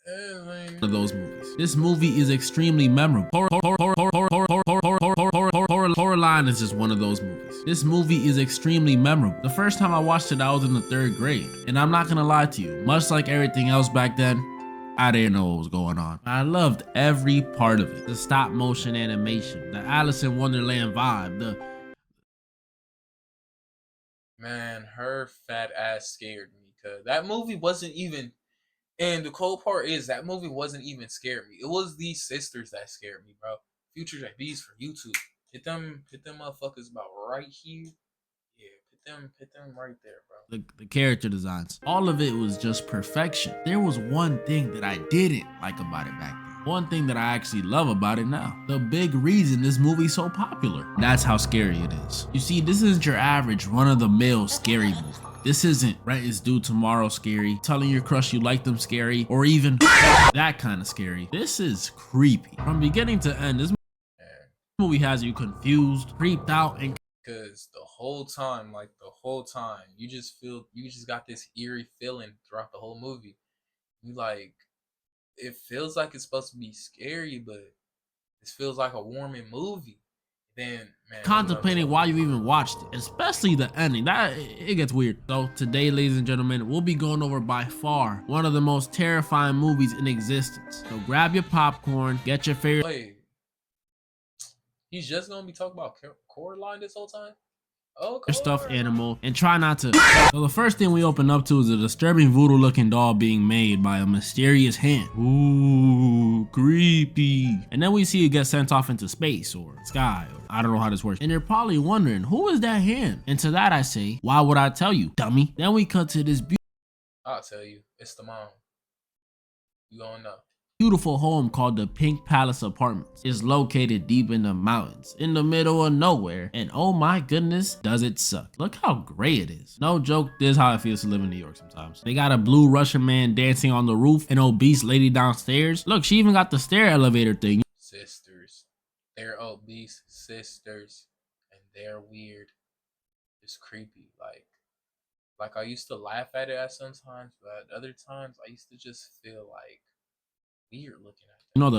Of those movies. This movie is extremely memorable. Coraline is just one of those movies. This movie is extremely memorable. The first time I watched it, I was in the 3rd grade, and I'm not gonna lie to you, much like everything else back then, I didn't know what was going on. I loved every part of it. The stop motion animation, the Alice in Wonderland vibe, Man, her fat ass scared me because that movie wasn't even. And the cold part is that movie wasn't even scared me. It was these sisters that scared me, bro. Futures and B's for YouTube. Hit them motherfuckers about right here. Yeah, hit them right there, bro. the character designs. All of it was just perfection. There was one thing that I didn't like about it back then. One thing that I actually love about it now. The big reason this movie's so popular. That's how scary it is. You see, this isn't your average run-of-the-mill scary movie. This isn't Rent is Due Tomorrow scary, telling your crush you like them scary, or even that kind of scary. This is creepy. From beginning to end, this movie has you confused, creeped out, and because the whole time, you just got this eerie feeling throughout the whole movie. You like, it feels like it's supposed to be scary, but this feels like a warming movie. Then, man, contemplating why you even watched it, especially the ending. That it gets weird. So today, ladies and gentlemen, we'll be going over by far one of the most terrifying movies in existence. So grab your popcorn, get your favorite. Wait, he's just gonna be talking about Coraline this whole time? Okay. Stuffed animal, and try not to. So the first thing we open up to is a disturbing voodoo looking doll being made by a mysterious hand. Ooh, creepy. And then we see it get sent off into space or sky, or I don't know how this works. And you're probably wondering, who is that hand? And to that I say, why would I tell you, dummy? Then we cut to this I'll tell you, it's the mom. You gonna know. Beautiful home called the Pink Palace Apartments. Is located deep in the mountains, in the middle of nowhere, and oh my goodness, does it suck. Look how gray it is. No joke, this is how it feels to live in New York sometimes. They got a blue Russian man dancing on the roof, an obese lady downstairs. Look, she even got the stair elevator thing. Sisters. They're obese sisters, and they're weird. It's creepy. Like I used to laugh at it at sometimes, but at other times I used to just feel like weird looking at You know,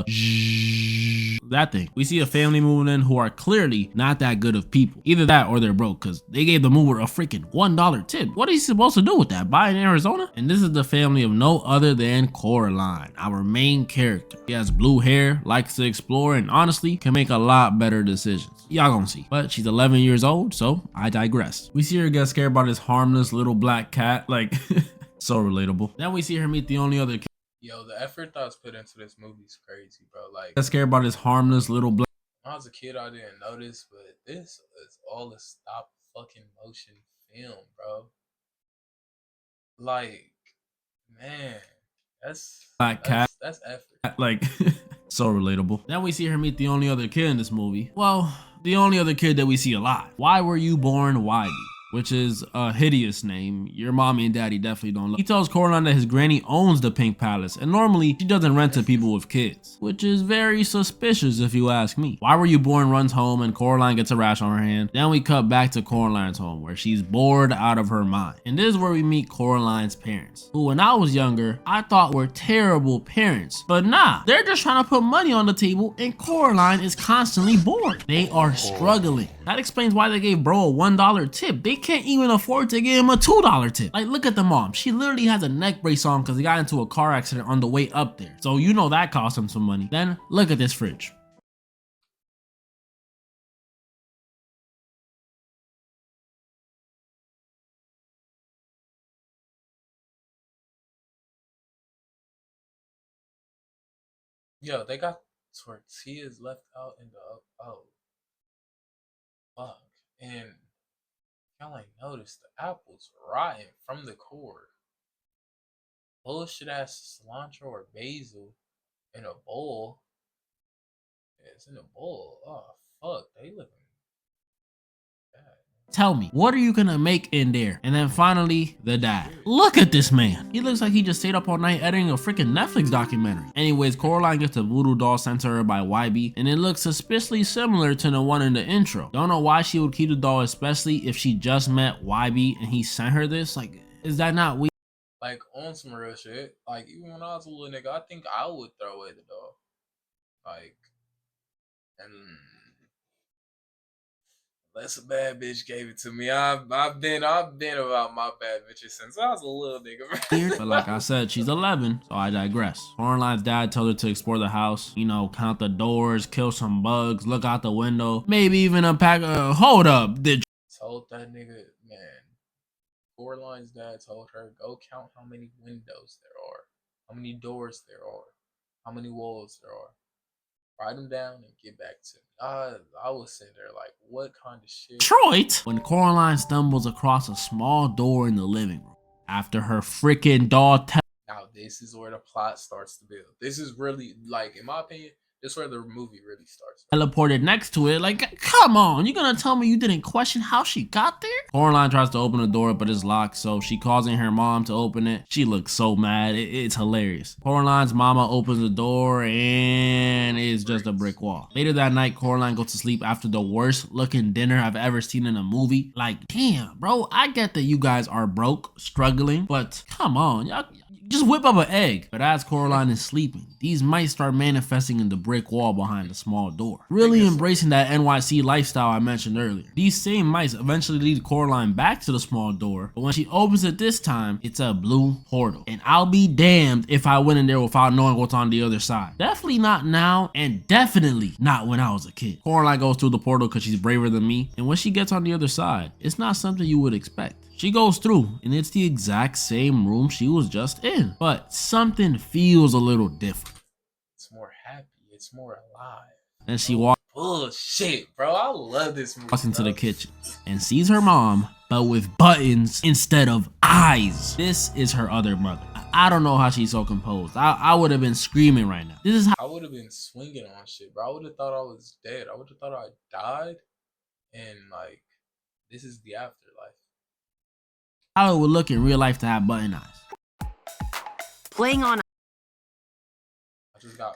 that thing. We see a family moving in who are clearly not that good of people. Either that or they're broke, because they gave the mover a freaking $1 tip. What are you supposed to do with that? Buy in Arizona? And this is the family of no other than Coraline, our main character. She has blue hair, likes to explore, and honestly can make a lot better decisions. Y'all gonna see. But she's 11 years old, so I digress. We see her get scared by this harmless little black cat, like so relatable. Then we see her meet the only other kid. Yo, the effort that was put into this movie is crazy, bro. Like, Get scared by this harmless little black. when I was a kid, I didn't notice, but this is all a stop fucking motion film, bro. Like, man, that's Black cat. That's effort. Like so relatable. Then we see her meet the only other kid in this movie. Well, the only other kid that we see alive. Why were you born Whitey? Which is a hideous name. Your mommy and daddy definitely don't love. He tells Coraline that his granny owns the Pink Palace, and normally she doesn't rent to people with kids, which is very suspicious if you ask me. Why Were You Born runs home and Coraline gets a rash on her hand. Then we cut back to Coraline's home where she's bored out of her mind. And this is where we meet Coraline's parents, who when I was younger, I thought were terrible parents. But nah, they're just trying to put money on the table and Coraline is constantly bored. They are struggling. That explains why they gave bro a $1 tip. They can't even afford to give him a $2 tip. Like, look at the mom. She literally has a neck brace on because he got into a car accident on the way up there. So you know that cost him some money. Then look at this fridge. Yo, they got tortillas left out in the oh fuck. And y'all ain't noticed the apples rotten from the core. Bullshit ass cilantro or basil in a bowl. Yeah, it's in a bowl. Oh fuck, they looking bad. Tell me, what are you gonna make in there? And then finally, the dad. Look at this man. He looks like he just stayed up all night editing a freaking Netflix documentary. Anyways, Coraline gets a voodoo doll sent to her by YB, and it looks suspiciously similar to the one in the intro. Don't know why she would keep the doll, especially if she just met YB and he sent her this. Like, is that not weird? Like on some real shit. Like even when I was a little nigga, I think I would throw away the dog. Like, and unless a bad bitch gave it to me, I've been about my bad bitches since I was a little nigga. But like I said, she's 11, so I digress. Coraline's dad tells her to explore the house, you know, count the doors, kill some bugs, look out the window, maybe even unpack. Hold up, told that nigga, man. Coraline's dad told her, go count how many windows there are, how many doors there are, how many walls there are. Write them down and get back to me. I was sitting there like, what kind of shit? Detroit! When Coraline stumbles across a small door in the living room after her freaking dog now this is where the plot starts to build. This is really, like, in my opinion, this is where the movie really starts. teleported next to it. Like, come on, you gonna tell me you didn't question how she got there? Coraline tries to open the door, but it's locked, so she calls in her mom to open it. She looks so mad. It's hilarious. Coraline's mama opens the door, and it's just a brick wall. Later that night, Coraline goes to sleep after the worst looking dinner I've ever seen in a movie. Like, damn, bro, I get that you guys are broke, struggling, but come on, y'all just whip up an egg. But as Coraline is sleeping, these mice start manifesting in the brick wall behind the small door, really embracing that NYC lifestyle I mentioned earlier. These same mice eventually lead Coraline back to the small door, but when she opens it this time, it's a blue portal. And I'll be damned if I went in there without knowing what's on the other side. Definitely not now, and definitely not when I was a kid. Coraline goes through the portal because she's braver than me, and when she gets on the other side, it's not something you would expect. She goes through, and it's the exact same room she was just in, but something feels a little different. It's more happy. It's more alive. And she walks bullshit, bro. I love this movie. Walks into the kitchen and sees her mom, but with buttons instead of eyes. This is her other mother. I don't know how she's so composed. I would have been screaming right now. This is how I would have been swinging on shit, bro. I would have thought I was dead. I would have thought I died, and like, this is the afterlife. How it would look in real life to have button eyes. Playing on. I just got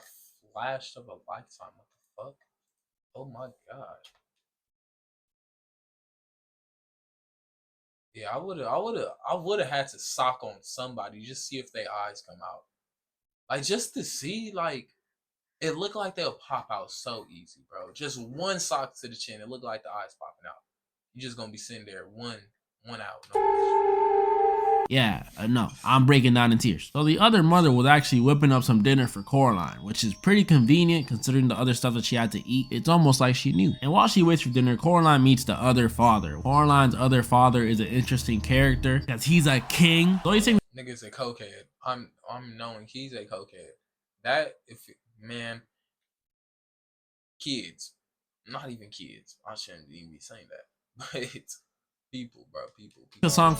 flashed of a lifetime. What the fuck? Oh my god. Yeah, I would have had to sock on somebody just see if their eyes come out. Like just to see, like it looked like they'll pop out so easy, bro. Just one sock to the chin, it looked like the eyes popping out. You just gonna be sitting there one out. Yeah, no, I'm breaking down in tears. So the other mother was actually whipping up some dinner for Coraline, which is pretty convenient considering the other stuff that she had to eat. It's almost like she knew. And while she waits for dinner, Coraline meets the other father. Coraline's other father is an interesting character because he's a king. So he's saying nigga's a cokehead. I'm knowing he's a cokehead. That man, kids, not even kids. I shouldn't even be saying that, but people, bro, people. the song.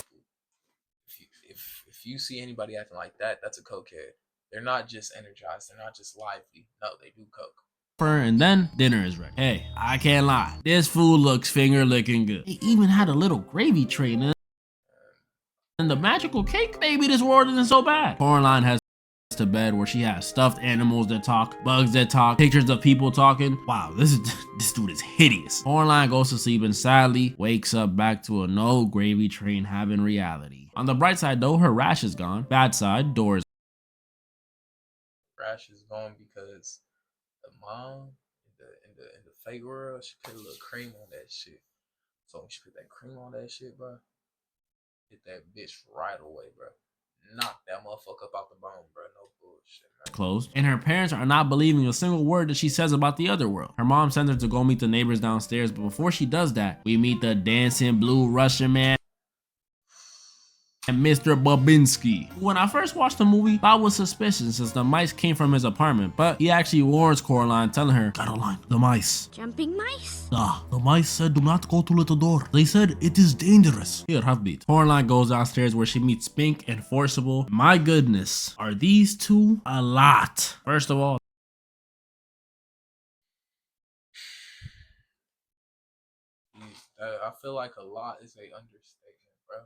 If you see anybody acting like that, that's a cokehead. They're not just energized. They're not just lively. No, they do coke. And then dinner is ready. Hey, I can't lie. This food looks finger licking good. They even had a little gravy tray in it. And the magical cake. Maybe this world isn't so bad. Coraline has to bed where she has stuffed animals that talk, bugs that talk, pictures of people talking. Wow, this dude is hideous. Coraline goes to sleep and sadly wakes up back to a no gravy train having reality. On the bright side though, her rash is gone. Bad side, doors. Rash is gone because the mom in the fake world, she put a little cream on that shit. So when she put that cream on that shit, bro, hit that bitch right away, bro. Knock that motherfucker up out the bone, bro. No bullshit, man. Closed. And her parents are not believing a single word that she says about the other world. Her mom sends her to go meet the neighbors downstairs, but before she does that, we meet the dancing blue Russian man and Mr. Babinski. When I first watched the movie, I was suspicious since the mice came from his apartment, but he actually warns Coraline, telling her, Caroline, the mice. Jumping mice? The mice said do not go to little door. They said it is dangerous. Here, have beat. Coraline goes downstairs where she meets Spink and Forcible. My goodness, are these two a lot? First of all, I feel like a lot is a understatement, bro.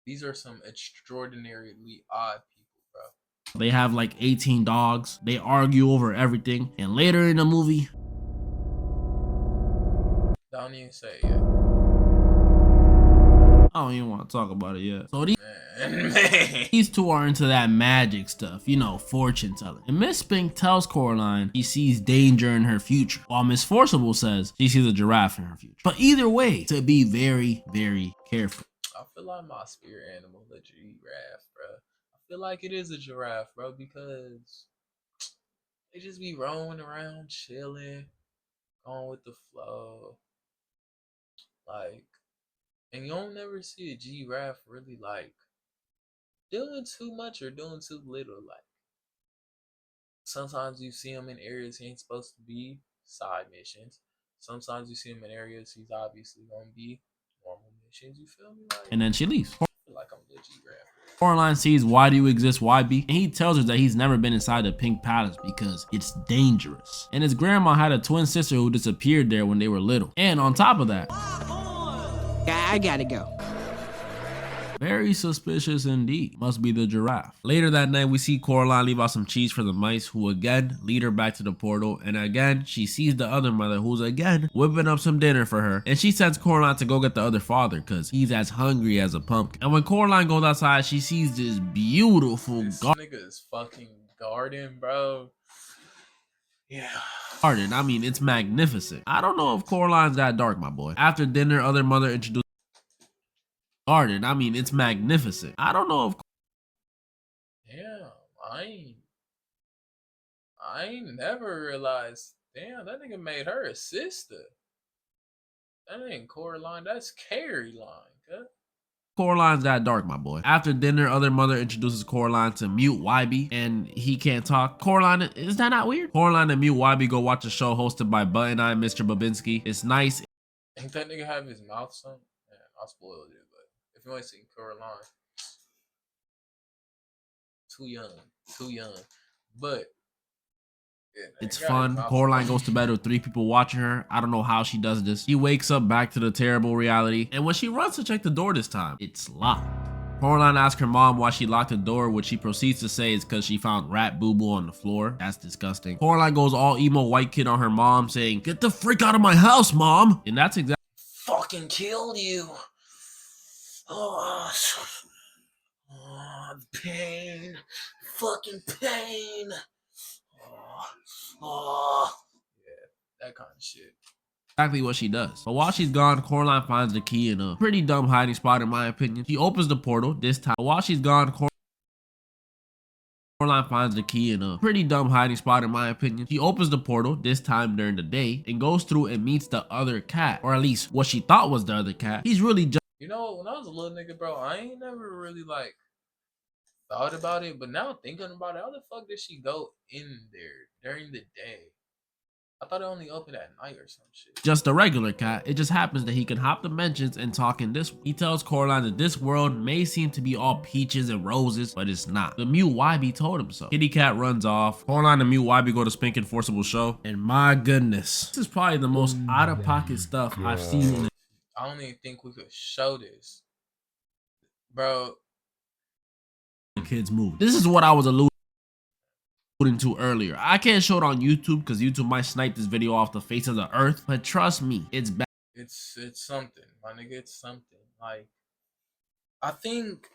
These are some extraordinarily odd people, bro. they have like 18 dogs. They argue over everything. And later in the movie, Don't even say it yet. I don't even want to talk about it yet. So these Man. These two are into that magic stuff, you know, fortune telling. And Miss Spink tells Coraline she sees danger in her future, while Miss Forcible says she sees a giraffe in her future. But either way, to be very, very careful. I feel like my spirit animal, the giraffe, bro. I feel like it is a giraffe, bro, because they just be roaming around, chilling, going with the flow. Like, and you don't never see a giraffe really like doing too much or doing too little. Like, sometimes you see him in areas he ain't supposed to be, side missions. Sometimes you see him in areas he's obviously gonna be normal missions. You feel me? Like, And then she leaves. I feel like I'm the giraffe. Coraline sees Why Do You Exist YB, and he tells her that he's never been inside the Pink Palace because it's dangerous. And his grandma had a twin sister who disappeared there when they were little. And on top of that, I gotta go. very suspicious indeed. Must be the giraffe. Later that night, we see Coraline leave out some cheese for the mice, who again lead her back to the portal. And again, she sees the other mother, who's again whipping up some dinner for her. And she sends Coraline to go get the other father, because he's as hungry as a pumpkin. And when Coraline goes outside, she sees this beautiful This nigga is fucking garden, bro. Yeah. garden. I mean, it's magnificent. I don't know if Coraline's that dark, my boy. After dinner, other mother introduced garden. I mean, it's magnificent. I don't know if Damn, I ain't never realized. Damn, that nigga made her a sister. That ain't Coraline, that's Carrie line, cuz. Coraline's that dark, my boy. After dinner, other mother introduces Coraline to mute YB, and he can't talk. Coraline, is that not weird? Coraline and mute YB go watch a show hosted by Button Eye Mr. Babinski. It's nice. Ain't that nigga have his mouth something? Man, I spoiled it, but if you ain't seen Coraline, too young. But yeah, It's he got his fun. mouth Coraline something. goes to bed with 3 people watching her. I don't know how she does this. She wakes up back to the terrible reality, and when she runs to check the door this time, it's locked. Coraline asks her mom why she locked the door, which she proceeds to say is because she found rat boo-boo on the floor. That's disgusting. Coraline goes all emo white kid on her mom, saying, "Get the freak out of my house, mom!" And that's exactly Fucking killed you. Oh, the pain. Fucking pain. Yeah, that kind of shit. what she does. But while she's gone, Coraline finds the key in a pretty dumb hiding spot, in my opinion. She opens the portal this time. But while she's gone, Coraline finds the key in a pretty dumb hiding spot, in my opinion. She opens the portal, this time during the day, and goes through and meets the other cat, or at least what she thought was the other cat. He's really just You know, when I was a little nigga, bro, I ain't never really like thought about it, but now thinking about it, how the fuck did she go in there during the day? I thought it only opened at night or some shit. just a regular cat. It just happens that he can hop dimensions and talk in this one. He tells Coraline that this world may seem to be all peaches and roses, but it's not. The mute YB told him so. Kitty cat runs off. Coraline and mute YB go to Spink Enforceable show, and my goodness, this is probably the most out-of-pocket stuff I've seen in I don't even think we could show this, bro. a kid's movie. This is what I was alluding to earlier. I can't show it on YouTube because YouTube might snipe this video off the face of the earth, but trust me, it's bad. It's something, my nigga. It's something. Like, I think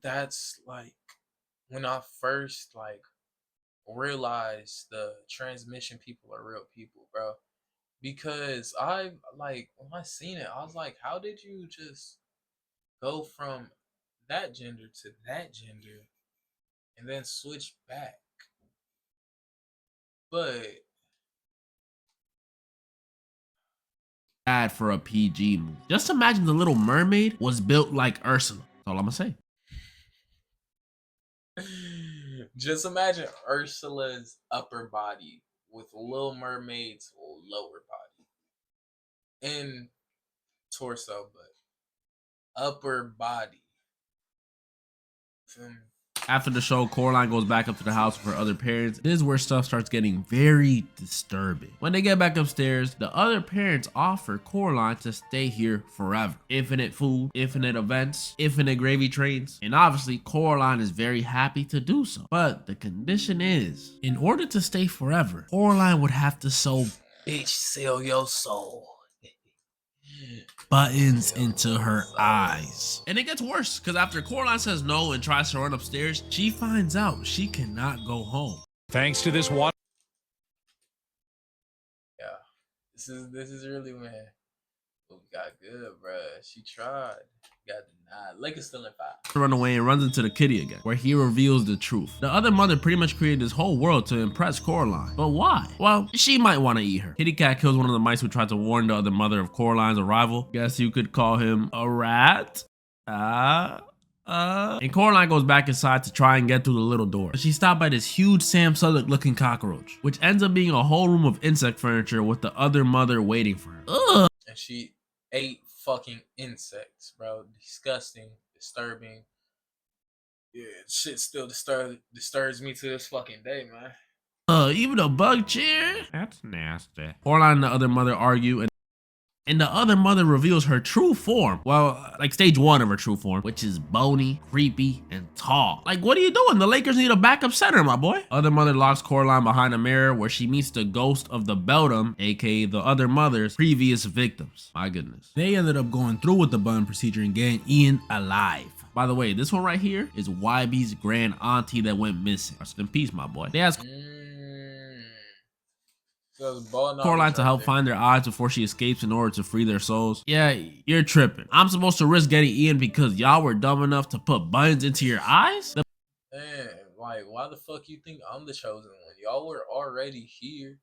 that's like when I first like realized the transmission people are real people, bro. Because I like when I seen it, I was like, how did you just go from that gender to that gender and then switch back? But Bad for a PG movie. Just imagine The Little Mermaid was built like Ursula. That's all I'm gonna say. just imagine Ursula's upper body with Little Mermaid's lower body and torso, but upper body. Feel me? After the show, Coraline goes back up to the house with her other parents. This is where stuff starts getting very disturbing. When they get back upstairs, the other parents offer Coraline to stay here forever. Infinite food, infinite events, infinite gravy trains. And obviously, Coraline is very happy to do so. But the condition is, in order to stay forever, Coraline would have to sow Bitch, sell your soul. buttons Yo, into her so- eyes. And it gets worse, because after Coraline says no and tries to run upstairs, she finds out she cannot go home. Thanks to this water. Yeah, this is really when we got good, bruh. She tried, got denied. Lakers still in 5. To run away and runs into the kitty again, where he reveals the truth. The other mother pretty much created this whole world to impress Coraline. But why? Well, she might want to eat her. Kitty Cat kills one of the mice who tried to warn the other mother of Coraline's arrival. Guess you could call him a rat? And Coraline goes back inside to try and get through the little door. But she's stopped by this huge Sam Sulek looking cockroach, which ends up being a whole room of insect furniture with the other mother waiting for her. Ugh. And she ate fucking insects, bro. Disgusting, disturbing. Yeah, shit still disturbs me to this fucking day, man. Even a bug chair? That's nasty. Coraline and the other mother argue, and the other mother reveals her true form. Well, like stage 1 of her true form, which is bony, creepy, and tall. Like, what are you doing? The Lakers need a backup center, my boy. Other mother locks Coraline behind a mirror where she meets the ghost of the Beldam, aka the other mother's previous victims. My goodness. They ended up going through with the bun procedure and getting Ian alive. By the way, this one right here is YB's grand auntie that went missing. Rest in peace, my boy. They asked Coraline to help find their eyes before she escapes in order to free their souls. Yeah, you're tripping. I'm supposed to risk getting Ian because y'all were dumb enough to put buttons into your eyes? Man, like, why the fuck you think I'm the chosen one? Y'all were already here.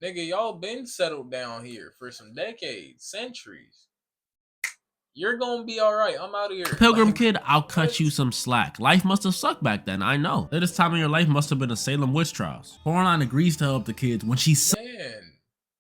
Nigga, y'all been settled down here for some decades, centuries. You're gonna be alright. I'm out of here. Pilgrim Kid, I'll cut you some slack. Life must have sucked back then, I know. Latest time in your life must have been the Salem witch trials. Coraline agrees to help the kids when she's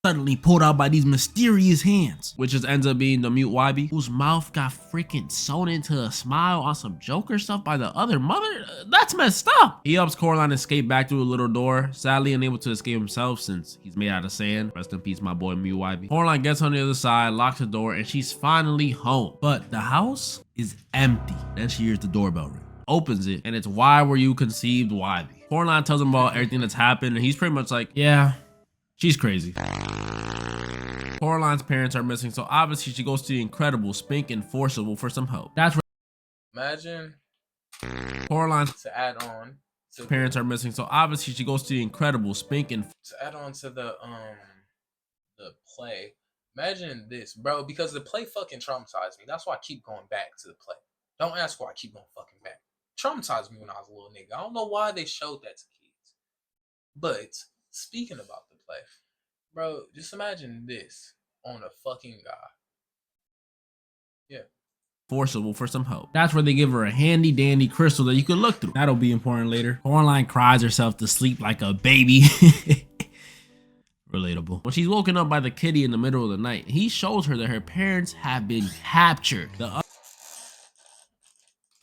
suddenly pulled out by these mysterious hands, which just ends up being the mute YB, whose mouth got freaking sewn into a smile on some Joker stuff by the other mother. That's messed up. He helps Coraline escape back through a little door, sadly unable to escape himself since he's made out of sand. Rest in peace, my boy mute YB. Coraline gets on the other side, locks the door, and she's finally home. But the house is empty. Then she hears the doorbell ring. Opens it, and it's "Why were you conceived, YB?" Coraline tells him about everything that's happened, and he's pretty much like, yeah, she's crazy. Coraline's parents are missing, so obviously she goes to the incredible Spink and Forcible for some help. That's where imagine Coraline's to add on to parents are missing, so obviously she goes to the incredible Spink and to add on to the play. Imagine this, bro, because the play fucking traumatized me. That's why I keep going back to the play. Don't ask why I keep going fucking back. Traumatized me when I was a little nigga. I don't know why they showed that to kids. But speaking about the play, bro, just imagine this on a fucking guy. Yeah. Forcible for some help. That's where they give her a handy dandy crystal that you can look through. That'll be important later. Coraline cries herself to sleep like a baby. Relatable. When she's woken up by the kitty in the middle of the night, he shows her that her parents have been captured.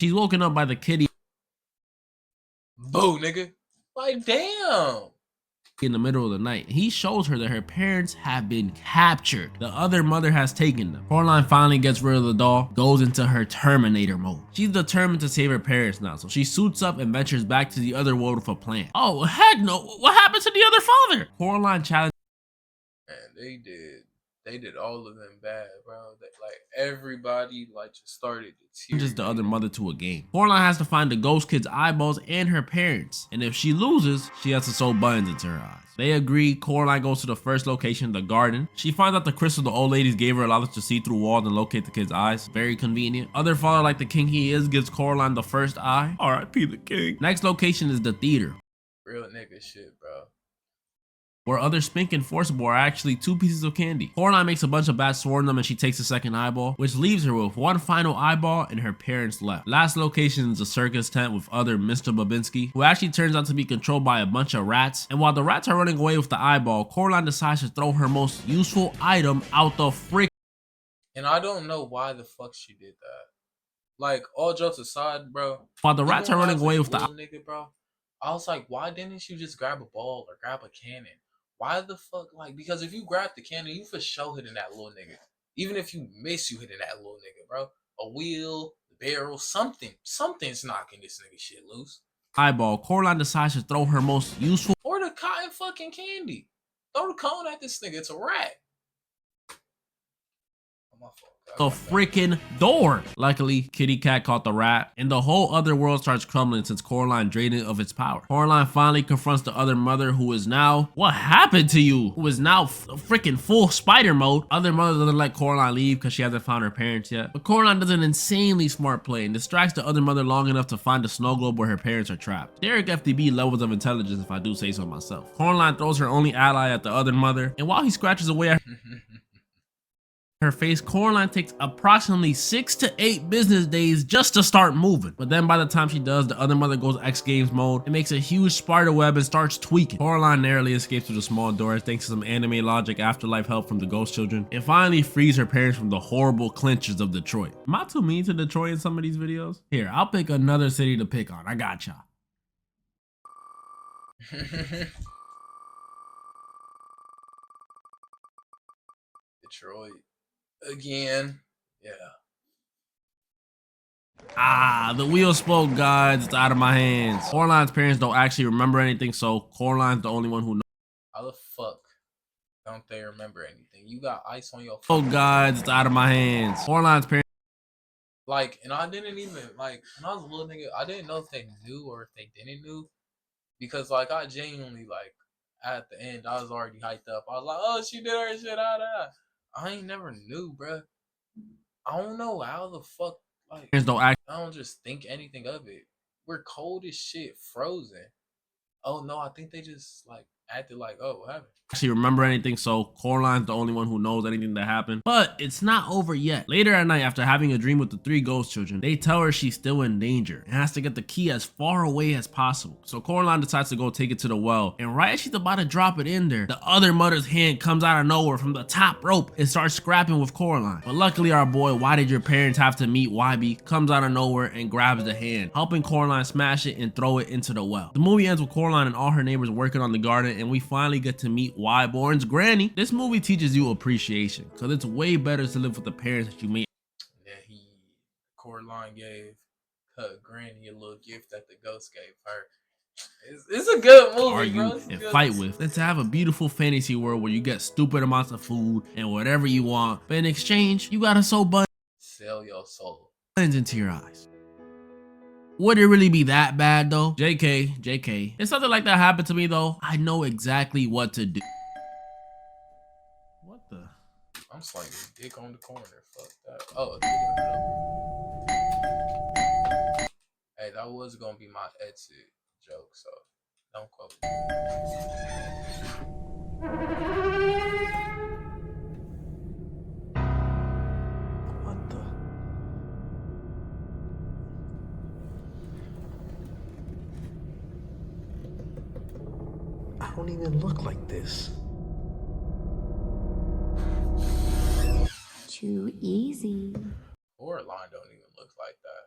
She's woken up by the kitty Boo, nigga. Like, damn. In the middle of the night. He shows her that her parents have been captured. The other mother has taken them. Coraline finally gets rid of the doll, goes into her Terminator mode. She's determined to save her parents now, so she suits up and ventures back to the other world with a plan. Oh, heck no. What happened to the other father? Coraline challenges. Man, they did all of them bad, bro. Like, everybody, like, just started to tear. Just the other mother to a game. Coraline has to find the ghost kid's eyeballs and her parents, and if she loses, she has to sew buttons into her eyes. They agree. Coraline goes to the first location, the garden. She finds out the crystal the old ladies gave her allowed her to see through walls and locate the kid's eyes. Very convenient. Other father, like the king he is, gives Coraline the first eye. R.I.P. the king. Next location is the theater. Real nigga shit, bro. Where other Spink and Forcible are actually 2 pieces of candy. Coraline makes a bunch of bats swarm them and she takes the second eyeball, which leaves her with one final eyeball and her parents left. Last location is a circus tent with other Mr. Babinski, who actually turns out to be controlled by a bunch of rats. And while the rats are running away with the eyeball, Coraline decides to throw her most useful item out the frick. And I don't know why the fuck she did that. Like, all jokes aside, bro. While the rats are running away with the nigga, bro. I was like, why didn't you just grab a ball or grab a cannon? Why the fuck? Like, because if you grab the cannon, you for sure hitting that little nigga. Even if you miss, you hitting that little nigga, bro. A wheel, the barrel, something's knocking this nigga shit loose. Eyeball. Coraline decides to throw her most useful or the cotton fucking candy. Throw the cone at this nigga. It's a rat. my fault. The freaking door. Luckily, Kitty Cat caught the rat, and the whole other world starts crumbling since Coraline drained it of its power. Coraline finally confronts the other mother, who is now, what happened to you? Who is now freaking full spider mode. Other mother doesn't let Coraline leave because she hasn't found her parents yet. But Coraline does an insanely smart play and distracts the other mother long enough to find a snow globe where her parents are trapped. Derek FDB levels of intelligence, if I do say so myself. Coraline throws her only ally at the other mother, and while he scratches away at her face, Coraline takes approximately 6 to 8 business days just to start moving. But then by the time she does, the other mother goes X Games mode and makes a huge spider web and starts tweaking. Coraline narrowly escapes through the small doors thanks to some anime logic, afterlife help from the ghost children, and finally frees her parents from the horrible clinchers of Detroit. Am I too mean to Detroit in some of these videos? Here, I'll pick another city to pick on. I gotcha. Detroit. Again. Yeah. Ah, the wheel spoke, guys. It's out of my hands. Coraline's parents don't actually remember anything, so Coraline's the only one who knows. How the fuck don't they remember anything? You got ice on your Oh, guys, it's out of my hands. Coraline's parents. Like, and I didn't even, like, when I was a little nigga, I didn't know if they knew or if they didn't know. Because, like, I genuinely, like, at the end, I was already hyped up. I was like, oh, she did her shit, I ain't never knew, bruh. I don't know how the fuck, like, Don't act. I don't just think anything of it. We're cold as shit, frozen. Oh, no, I think they just, like, acted like, oh, what happened? Actually remember anything, so Coraline's the only one who knows anything that happened. But it's not over yet. Later at night, after having a dream with the 3 ghost children, they tell her she's still in danger and has to get the key as far away as possible. So Coraline decides to go take it to the well, and right as she's about to drop it in there, the other mother's hand comes out of nowhere from the top rope and starts scrapping with Coraline. But luckily our boy, why did your parents have to meet YB, comes out of nowhere and grabs the hand, helping Coraline smash it and throw it into the well. The movie ends with Coraline and all her neighbors working on the garden, and we finally get to meet Y-Born's granny. This movie teaches you appreciation, because it's way better to live with the parents that you made. Yeah, Coraline gave her granny a little gift that the ghost gave her. It's a good movie, Argue bro. and fight with, than to have a beautiful fantasy world where you get stupid amounts of food and whatever you want, but in exchange, you gotta sew buttons Sell your soul into your eyes. Would it really be that bad though? JK. If something like that happened to me though, I know exactly what to do. What the? I'm slinging dick on the corner. Fuck that. Oh, hey, that was gonna be my exit joke, so don't quote me. What the? I don't even look like this. Too easy. Coraline don't even look like that.